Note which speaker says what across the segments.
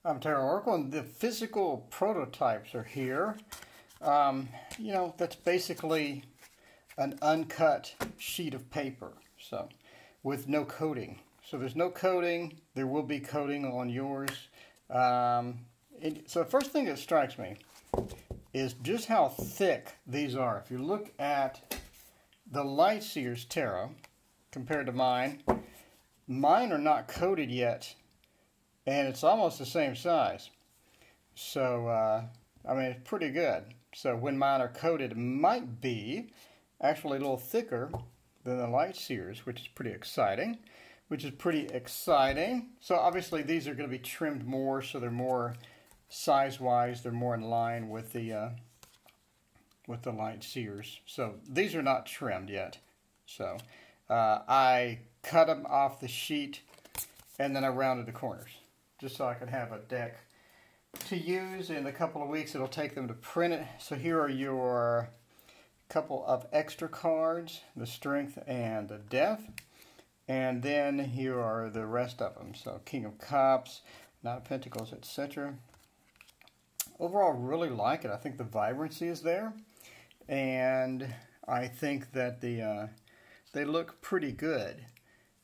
Speaker 1: I'm Tarot Oracle, and the physical prototypes are here. That's basically an uncut sheet of paper, so with no coating. So there's no coating. There will be coating on yours. So the first thing that strikes me is just how thick these are. If you look at the Lightseer's Tarot compared to mine, mine are not coated yet, and it's almost the same size. So, I mean, it's pretty good. So when mine are coated, it might be actually a little thicker than the Lightseer's, which is pretty exciting. So obviously these are going to be trimmed more, so they're more size-wise, they're more in line with the Lightseer's. So these are not trimmed yet. So I cut them off the sheet, and then I rounded the corners, just so I could have a deck to use. In a couple of weeks it'll take them to print it. So here are your couple of extra cards, the Strength and the Death. And then here are the rest of them. So King of Cups, Knight of Pentacles, etc. Overall, really like it. I think the vibrancy is there. And I think that they look pretty good.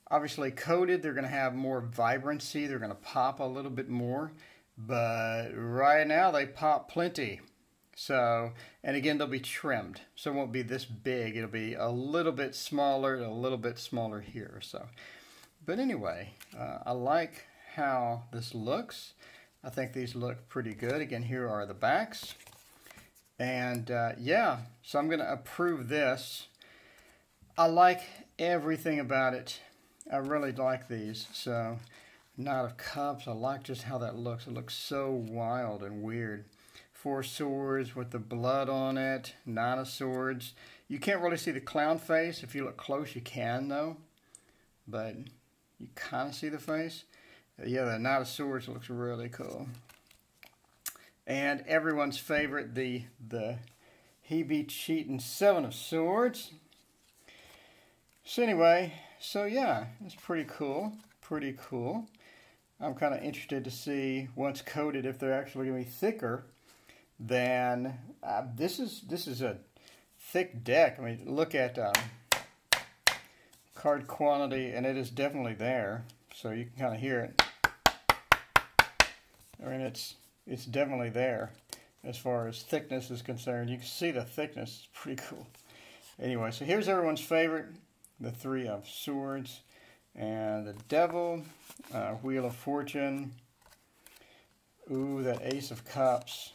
Speaker 1: Obviously coated, they're going to have more vibrancy. They're going to pop a little bit more. But right now they pop plenty. So, and again, they'll be trimmed. So it won't be this big. It'll be a little bit smaller and a little bit smaller here. So, but anyway, I like how this looks. I think these look pretty good. Again, here are the backs. And yeah, so I'm going to approve this. I like everything about it. I really like these. So, Knight of Cups, I like just how that looks. It looks so wild and weird. Four Swords with the blood on it. Nine of Swords. You can't really see the clown face. If you look close, you can, though. But you kind of see the face. Yeah, the Knight of Swords looks really cool. And everyone's favorite, the Hebe-cheating Seven of Swords. So anyway, so yeah, it's pretty cool. Pretty cool. I'm kind of interested to see, once coated, if they're actually going to be thicker than this is a thick deck. I mean, look at card quantity, and it is definitely there. So you can kind of hear it. I mean, it's definitely there as far as thickness is concerned. You can see the thickness. It's pretty cool. Anyway, so here's everyone's favorite, the Three of Swords and the Devil, Wheel of Fortune. Ooh, that Ace of Cups.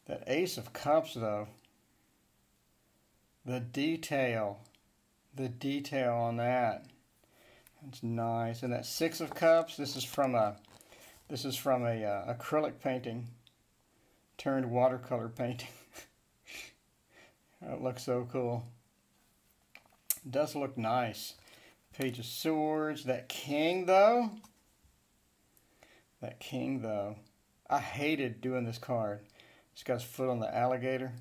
Speaker 1: That Ace of Cups, though, the detail on that, that's nice. And that Six of Cups, this is from a acrylic painting turned watercolor painting. It looks so cool. It does look nice. Page of Swords. That King, though. I hated doing this card. It's got his foot on the alligator.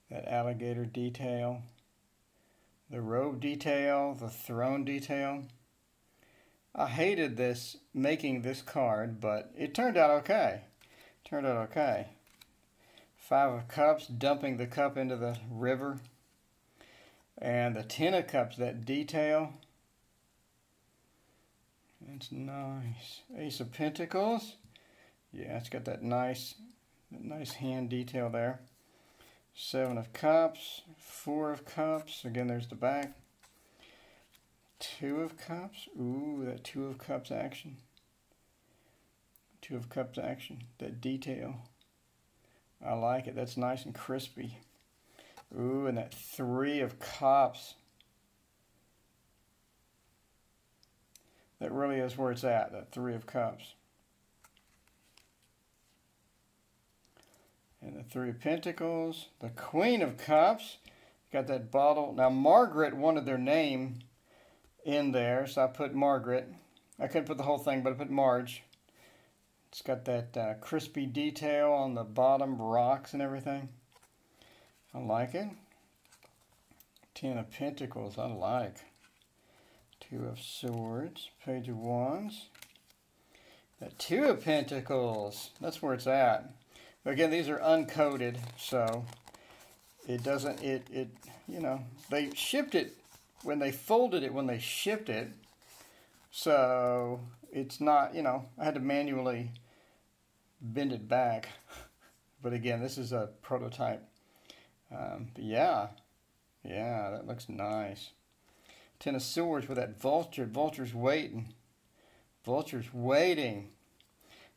Speaker 1: That alligator detail. The robe detail. The throne detail. I hated this, making this card, but it turned out okay. Five of Cups, dumping the cup into the river. And the Ten of Cups, that detail. It's nice. Ace of Pentacles. Yeah, it's got that nice hand detail there. Seven of Cups, Four of Cups. Again, there's the back. Two of Cups. Ooh, that Two of Cups action. That detail. I like it. That's nice and crispy. Ooh, and that Three of Cups. That really is where it's at, that Three of Cups. And the Three of Pentacles. The Queen of Cups. Got that bottle. Now, Margaret wanted their name in there, so I put Margaret. I couldn't put the whole thing, but I put Marge. It's got that crispy detail on the bottom, rocks and everything. I like it. Ten of Pentacles, I like. Two of Swords, Page of Wands. The Two of Pentacles. That's where it's at. But again, these are uncoated, so it doesn't, you know, they shipped it when they folded it, when they shipped it. So it's not, you know, I had to manually bend it back. But again, this is a prototype. But yeah, that looks nice. Ten of Swords with that vulture. Vulture's waiting. Vulture's waiting.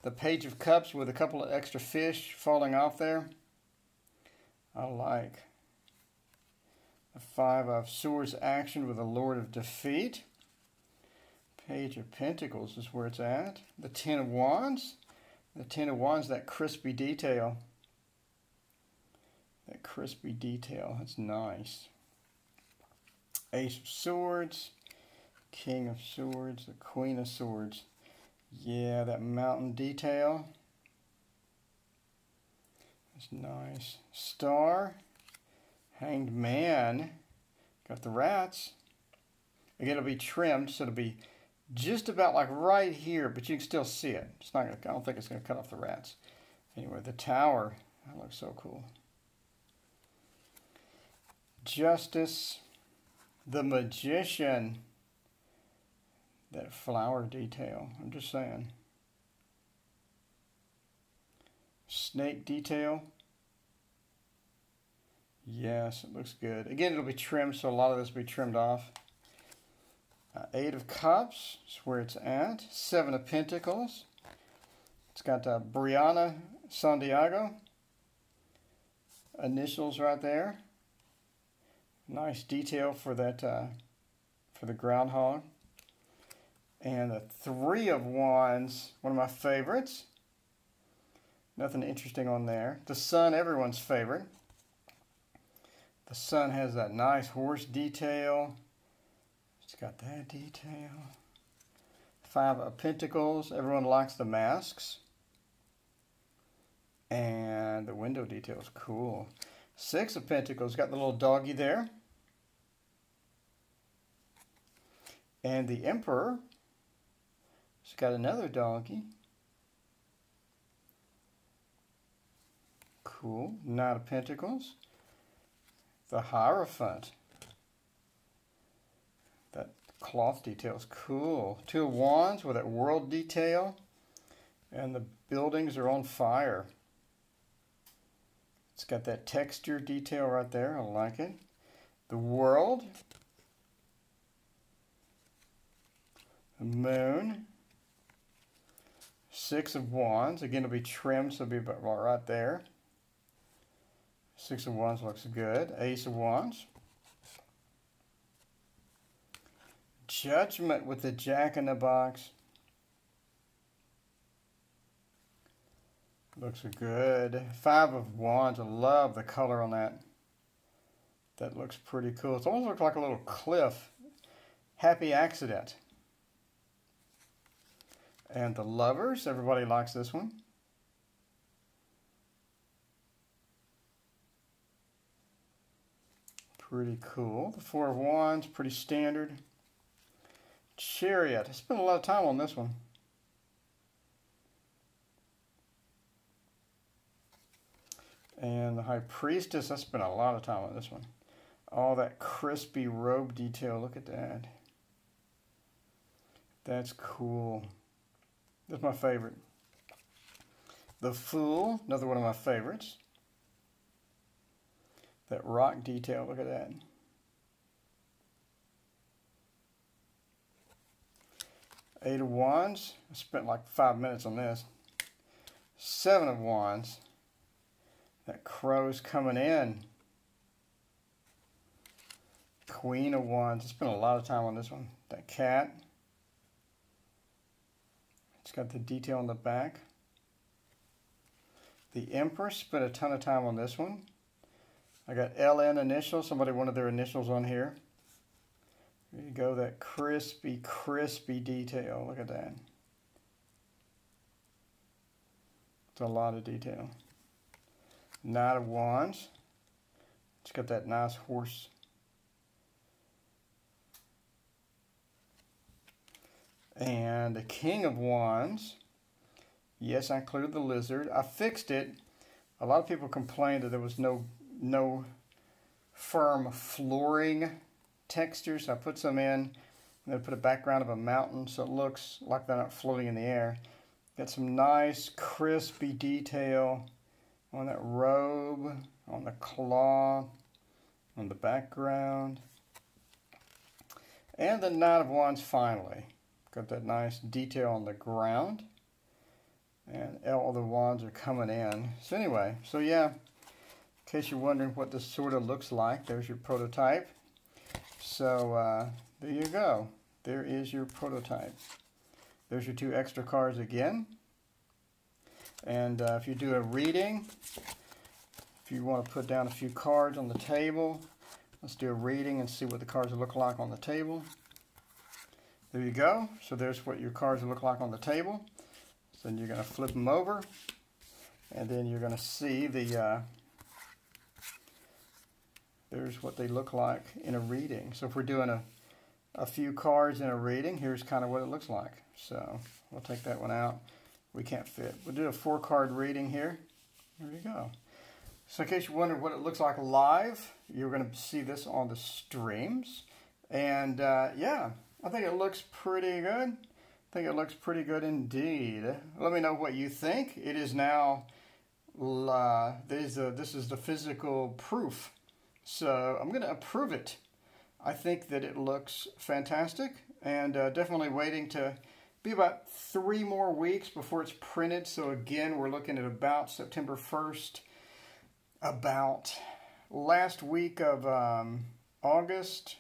Speaker 1: The Page of Cups with a couple of extra fish falling off there. I like. The Five of Swords action with the Lord of Defeat. Page of Pentacles is where it's at. The Ten of Wands. The Ten of Wands, that crispy detail. That crispy detail. That's nice. Ace of Swords. King of Swords. The Queen of Swords. Yeah, that mountain detail. That's nice. Star. Hanged Man. Got the rats. Again, it'll be trimmed, so it'll be just about like right here, but you can still see it. It's not gonna, I don't think it's going to cut off the rats. Anyway, the Tower. That looks so cool. Justice. The Magician. That flower detail. I'm just saying. Snake detail. Yes, it looks good. Again, it'll be trimmed, so a lot of this will be trimmed off. Eight of Cups is where it's at. Seven of Pentacles. It's got Brianna Santiago. Initials right there. Nice detail for that, for the groundhog. And the Three of Wands, one of my favorites. Nothing interesting on there. The Sun, everyone's favorite. The Sun has that nice horse detail. It's got that detail. Five of Pentacles. Everyone likes the masks. And the window detail is cool. Six of Pentacles. Got the little doggy there. And the Emperor. It's got another doggy. Cool. Knight of Pentacles. The Hierophant. That cloth detail is cool. Two of Wands with that world detail. And the buildings are on fire. It's got that texture detail right there. I like it. The World. The Moon. Six of Wands. Again, it'll be trimmed, so it'll be about right there. Six of Wands looks good. Ace of Wands. Judgment with the Jack in the Box. Looks good. Five of Wands. I love the color on that. That looks pretty cool. It almost looks like a little cliff. Happy Accident. And the Lovers. Everybody likes this one. Pretty cool. The Four of Wands. Pretty standard. Chariot. I spent a lot of time on this one. And the High Priestess. I spent a lot of time on this one. All that crispy robe detail. Look at that. That's cool. That's my favorite. The Fool. Another one of my favorites. That rock detail. Look at that. Eight of Wands. I spent like 5 minutes on this. Seven of Wands. That crow's coming in. Queen of Wands. I spent a lot of time on this one. That cat. It's got the detail on the back. The Empress. Spent a ton of time on this one. I got LN initials. Somebody wanted their initials on here. There you go. That crispy, crispy detail. Look at that. It's a lot of detail. Knight of Wands. It's got that nice horse. And the King of Wands. Yes, I included the lizard. I fixed it. A lot of people complained that there was no firm flooring textures. I put some in, and then put a background of a mountain so it looks like they're not floating in the air. Got some nice crispy detail on that robe, on the claw, on the background. And the Knight of Wands finally. Got that nice detail on the ground. And all the wands are coming in. So anyway, so yeah, in case you're wondering what this sort of looks like, there's your prototype. So there you go. There is your prototype. There's your 2 extra cards again. And if you do a reading, if you want to put down a few cards on the table, let's do a reading and see what the cards look like on the table. There you go. So there's what your cards look like on the table. So then you're going to flip them over, and then you're going to see the there's what they look like in a reading. So if we're doing a few cards in a reading, here's kind of what it looks like. So we'll take that one out. We can't fit. We'll do a 4-card reading here. There you go. So in case you wondered what it looks like live, you're going to see this on the streams. And yeah, I think it looks pretty good. I think it looks pretty good indeed. Let me know what you think. It is now, this is the physical proof. So I'm going to approve it. I think that it looks fantastic, and definitely waiting to be about 3 more weeks before it's printed. So again, we're looking at about September 1st, about last week of August,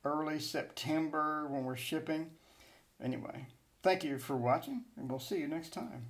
Speaker 1: early September when we're shipping. Anyway, thank you for watching, and we'll see you next time.